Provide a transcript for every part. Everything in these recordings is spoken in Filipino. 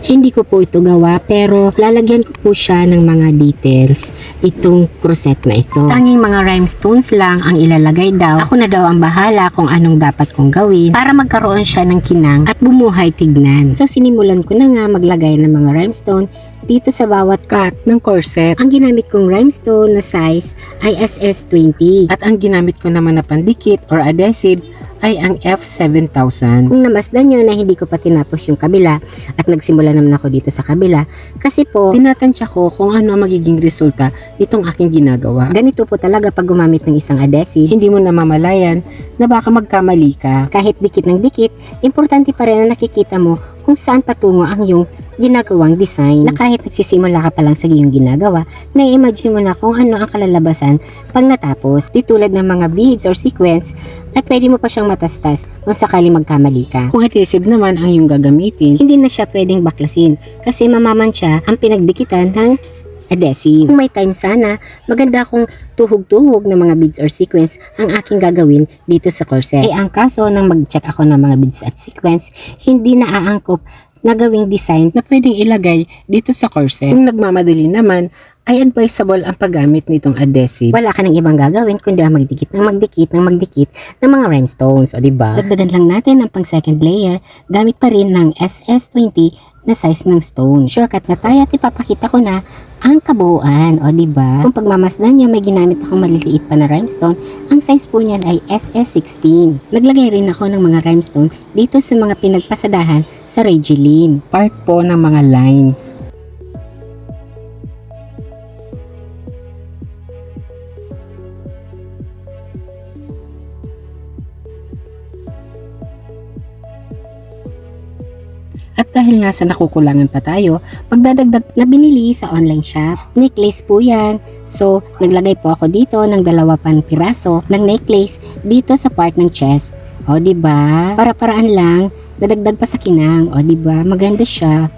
Hindi ko po ito gawa pero lalagyan ko po siya ng mga details itong crochet na ito. Tanging mga rhinestones lang ang ilalagay daw. Ako na daw ang bahala kung anong dapat kong gawin para magkaroon siya ng kinang at bumuhay tignan. So sinimulan ko na nga maglagay ng mga rhinestone dito sa bawat cut ng corset. Ang ginamit kong rhinestone na size ay SS20 at ang ginamit ko naman na pandikit or adhesive ay ang F7000. Kung namasdan nyo na hindi ko pa tinapos yung kabila at nagsimula naman ako dito sa kabila kasi po tinatansya ko kung ano ang magiging resulta nitong aking ginagawa. Ganito po talaga pag gumamit ng isang adhesive, hindi mo namamalayan na baka magkamali ka. Kahit dikit ng dikit, importante pa rin na nakikita mo kung saan patungo ang iyong ginagawang design, na kahit nagsisimula ka pa lang sa iyong ginagawa, na-imagine mo na kung ano ang kalalabasan pag natapos. Di tulad ng mga beads or sequence ay pwede mo pa siyang matastas kung sakali magkamali ka. Kung adhesive naman ang iyong gagamitin, hindi na siya pwedeng baklasin kasi mamamansya ang pinagdikitan ng adhesive. Kung may time sana, maganda kung tuhog-tuhog ng mga beads or sequence ang aking gagawin dito sa corset. Ang kaso nang mag-check ako ng mga beads at sequence, hindi naaangkop na gawing design na pwedeng ilagay dito sa corset. Kung nagmamadali naman, ay advisable ang paggamit nitong adhesive. Wala ka nang ibang gagawin kundi ang magdikit ng mga rhinestones, o diba? Dagdagan lang natin ang pang second layer gamit pa rin ng SS20 na size ng stone. Shortcut na tayo at ipapakita ko na ang kabuuan, o diba? Kung pagmamasdan nyo, may ginamit akong maliliit pa na rhinestone. Ang size po niyan ay SS16. Naglagay rin ako ng mga rhinestone dito sa mga pinagpasadahan sa Regilene. Part po ng mga lines. At dahil nga sa nakukulangan pa tayo, magdadagdag na binili sa online shop. Necklace po yan. So, naglagay po ako dito ng 2 pang piraso ng necklace dito sa part ng chest. O, diba? Para-paraan lang, dadagdag pa sa kinang. O, diba? Maganda siya.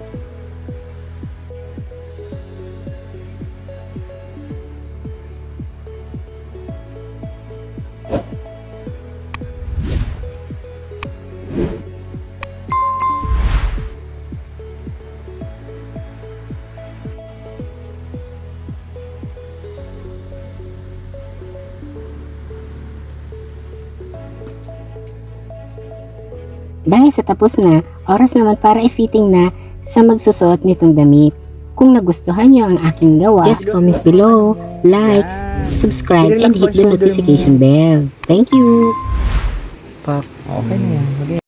Dahil sa tapos na, oras naman para i-fitting na sa magsusuot nitong damit. Kung nagustuhan nyo ang aking gawa, just comment below, likes, subscribe, and hit the notification bell. Thank you! Okay na yan.